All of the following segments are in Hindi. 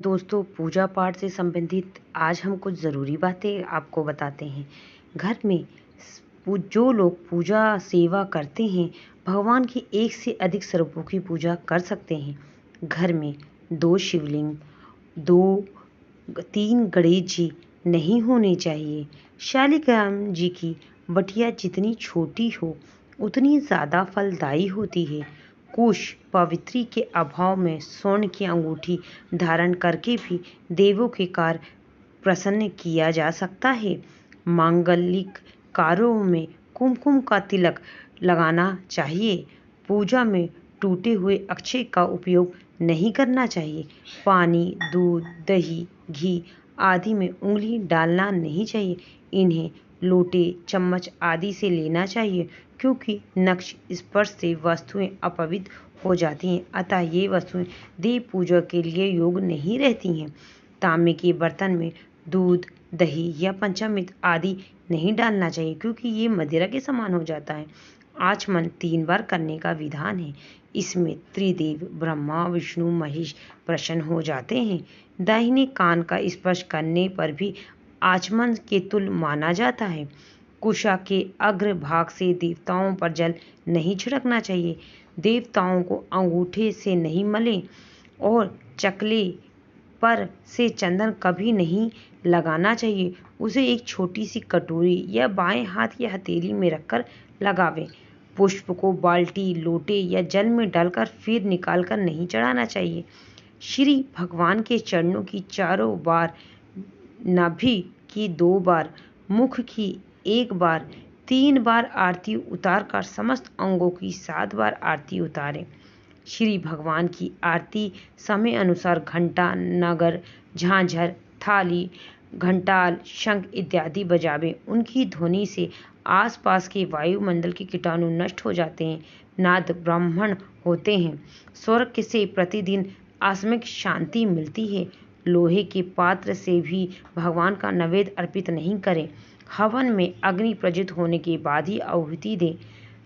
दोस्तों, पूजा पाठ से संबंधित आज हम कुछ ज़रूरी बातें आपको बताते हैं। घर में जो लोग पूजा सेवा करते हैं, भगवान के एक से अधिक स्वरूपों की पूजा कर सकते हैं। घर में 2 शिवलिंग, 2 3 गणेश जी नहीं होने चाहिए। शालिग्राम जी की बटिया जितनी छोटी हो, उतनी ज़्यादा फलदायी होती है। कुश पवित्री के अभाव में स्वर्ण की अंगूठी धारण करके भी देवों के कार्य प्रसन्न किया जा सकता है। मांगलिक कार्यों में कुमकुम का तिलक लगाना चाहिए। पूजा में टूटे हुए अक्षय का उपयोग नहीं करना चाहिए। पानी, दूध, दही, घी आदि में उंगली डालना नहीं चाहिए। इन्हें लोटे, चम्मच आदि से लेना चाहिए, क्योंकि नक्श स्पर्श से वस्तुएं अपवित्र हो जाती हैं, अतः ये वस्तुएं देव पूजा के लिए योग्य नहीं रहती हैं। तांबे के बर्तन में दूध, दही या पंचामृत आदि नहीं डालना चाहिए, क्योंकि ये मदिरा के समान हो जाता है। आचमन 3 बार करने का विधान है। इसमें त्रिदेव ब्रह्मा, विष्णु, महेश प्रसन्न हो जाते हैं। दाहिने कान का स्पर्श करने पर भी आचमन के तुल्य माना जाता है। कुशा के अग्र भाग से देवताओं पर जल नहीं छिड़कना चाहिए। देवताओं को अंगूठे से नहीं मलें और चकले पर से चंदन कभी नहीं लगाना चाहिए। उसे एक छोटी सी कटोरी या बाएं हाथ या हथेली में रखकर लगावें। पुष्प को बाल्टी, लोटे या जल में डालकर फिर निकालकर नहीं चढ़ाना चाहिए। श्री भगवान के चरणों की 4 बार, नाभि की 2 बार, मुख की 1 बार, 3 बार आरती उतार कर समस्त अंगों की 7 बार आरती उतारें। श्री भगवान की आरती समय अनुसार घंटा, नगर, झांझर, थाली, घंटाल, शंख इत्यादि बजावें। उनकी ध्वनि से आसपास के वायुमंडल के कीटाणु नष्ट हो जाते हैं। नाद ब्राह्मण होते हैं। स्वर्ग से प्रतिदिन आत्मिक शांति मिलती है। लोहे के पात्र से भी भगवान का नैवेद्य अर्पित नहीं करें। हवन में अग्नि प्रज्वलित होने के बाद ही आहुति दें।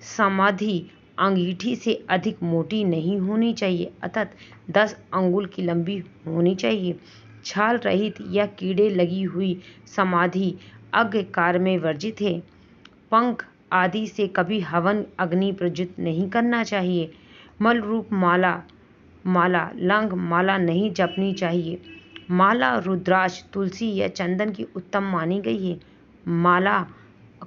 समाधि अंगीठी से अधिक मोटी नहीं होनी चाहिए, अर्थात 10 अंगुल की लंबी होनी चाहिए। छाल रहित या कीड़े लगी हुई समाधि यज्ञ में वर्जित है। पंख आदि से कभी हवन अग्नि प्रज्वलित नहीं करना चाहिए। मल रूप माला, लंग माला नहीं जपनी चाहिए। माला रुद्राक्ष, तुलसी या चंदन की उत्तम मानी गई है। माला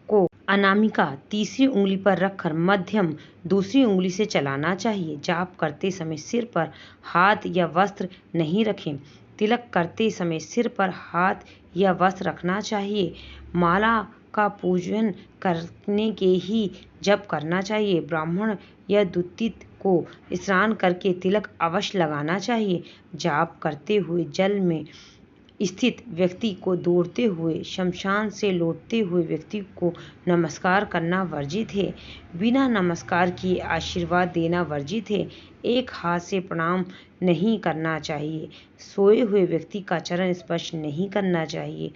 को अनामिका तीसरी उंगली पर रखकर मध्यम दूसरी उंगली से चलाना चाहिए। जाप करते समय सिर पर हाथ या वस्त्र नहीं रखें। तिलक करते समय सिर पर हाथ या वस्त्र रखना चाहिए। माला का पूजन करने के ही जप करना चाहिए। ब्राह्मण या दूतित को स्नान करके तिलक अवश्य लगाना चाहिए। जाप करते हुए जल में स्थित व्यक्ति को दौड़ते हुए, शमशान से लौटते हुए व्यक्ति को नमस्कार करना वर्जित है। बिना नमस्कार किए आशीर्वाद देना वर्जित है। एक हाथ से प्रणाम नहीं करना चाहिए। सोए हुए व्यक्ति का चरण स्पर्श नहीं करना चाहिए।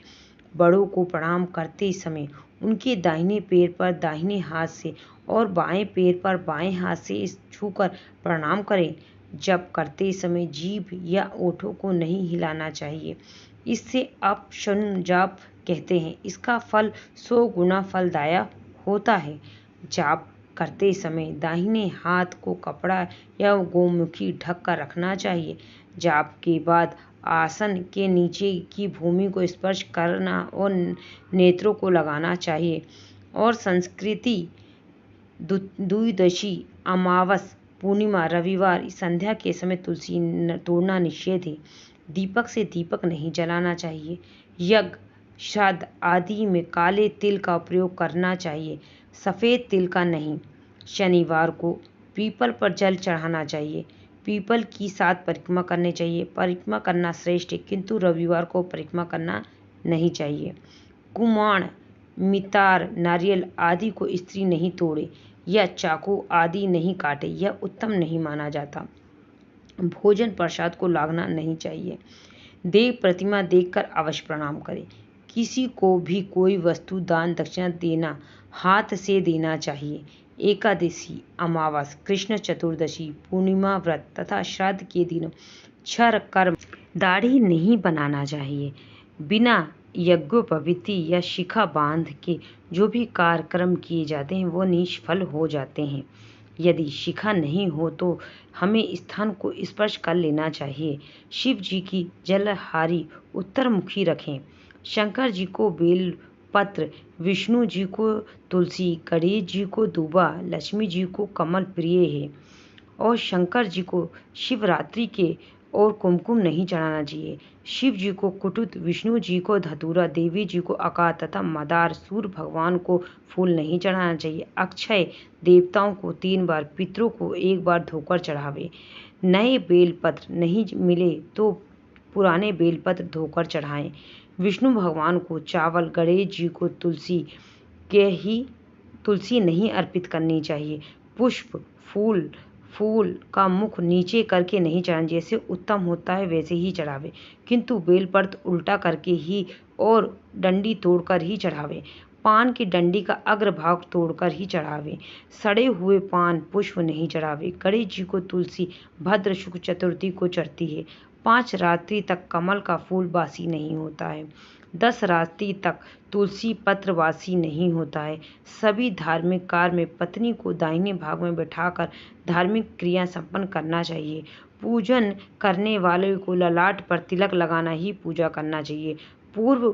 बड़ों को प्रणाम करते समय उनके दाहिने पैर पर दाहिने हाथ से और बाएं पैर पर बाएं हाथ से छूकर प्रणाम करें। जप करते समय जीभ या ओठों को नहीं हिलाना चाहिए। इससे अपशकुन जाप कहते हैं। इसका फल 100 गुना फलदायक होता है। जाप करते समय दाहिने हाथ को कपड़ा या गोमुखी ढक कर रखना चाहिए। जाप के बाद आसन के नीचे की भूमि को स्पर्श करना और नेत्रों को लगाना चाहिए। और संस्कृति द्वादशी, अमावस, पूर्णिमा, रविवार, संध्या के समय तुलसी तोड़ना निषेध है। दीपक से दीपक नहीं जलाना चाहिए। यज्ञ, श्राद्ध आदि में काले तिल का प्रयोग करना चाहिए, सफ़ेद तिल का नहीं। शनिवार को पीपल पर जल चढ़ाना चाहिए। पीपल की 7 परिक्रमा करनी चाहिए। परिक्रमा करना श्रेष्ठ है, किंतु रविवार को परिक्रमा करना नहीं चाहिए। कुमाण, मितार, नारियल आदि को स्त्री नहीं तोड़े या चाकू आदि नहीं काटे, यह उत्तम नहीं माना जाता। भोजन प्रसाद को लागना नहीं चाहिए। देव प्रतिमा देखकर अवश्य प्रणाम करें। किसी को भी कोई वस्तु दान दक्षिणा देना हाथ से देना चाहिए। एकादशी, अमावस, कृष्ण चतुर्दशी, पूर्णिमा व्रत तथा श्राद्ध के दिनों क्षर कर्म दाढ़ी नहीं बनाना चाहिए। बिना यज्ञोपवीति या शिखा बांध के जो भी कार्यक्रम किए जाते हैं वो निष्फल हो जाते हैं। यदि शिखा नहीं हो तो हमें स्थान को स्पर्श कर लेना चाहिए। शिव जी की जलहारी उत्तरमुखी रखें। शंकर जी को बेल पत्र, विष्णु जी को तुलसी, गणेश जी को दूबा, लक्ष्मी जी को कमल प्रिय है और शंकर जी को शिवरात्रि के और कुमकुम नहीं चढ़ाना चाहिए। शिव जी को कुटुत, विष्णु जी को धतूरा, देवी जी को आकार तथा मदार, सूर्य भगवान को फूल नहीं चढ़ाना चाहिए। अक्षय देवताओं को 3 बार, पितरों को 1 बार धोकर चढ़ावे। नए बेलपत्र नहीं मिले तो पुराने बेलपत्र धोकर चढ़ाएं। विष्णु भगवान को चावल, गणेश जी को तुलसी नहीं अर्पित करनी चाहिए। पुष्प, फूल का मुख नीचे करके नहीं चढ़ाना, जैसे उत्तम होता है वैसे ही चढ़ावे, किंतु बेलपत्र उल्टा करके ही और डंडी तोड़कर ही चढ़ावे। पान की डंडी का अग्रभाग तोड़कर ही चढ़ावे। सड़े हुए पान पुष्प नहीं चढ़ावे। गणेश जी को तुलसी भद्र शुक्ल चतुर्थी को चढ़ती है। 5 रात्रि तक कमल का फूल बासी नहीं होता है। 10 रात्रि तक तुलसी पत्र बासी नहीं होता है। सभी धार्मिक कार्य में पत्नी को दाहिने भाग में बैठाकर धार्मिक क्रिया संपन्न करना चाहिए। पूजन करने वाले को ललाट पर तिलक लगाना ही पूजा करना चाहिए। पूर्व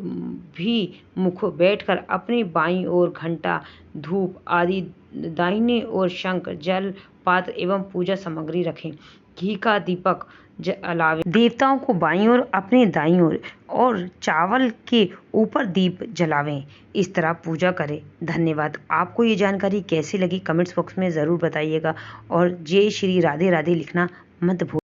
भी मुख बैठकर अपनी बाईं ओर घंटा, धूप आदि, दाहिने ओर शंख, जल पात्र एवं पूजा सामग्री रखें। घी का दीपक जलावें। देवताओं को बाईं ओर, अपने दाईं ओर और चावल के ऊपर दीप जलावें। इस तरह पूजा करें। धन्यवाद। आपको ये जानकारी कैसी लगी कमेंट्स बॉक्स में ज़रूर बताइएगा और जय श्री राधे राधे लिखना मत भूलिएगा।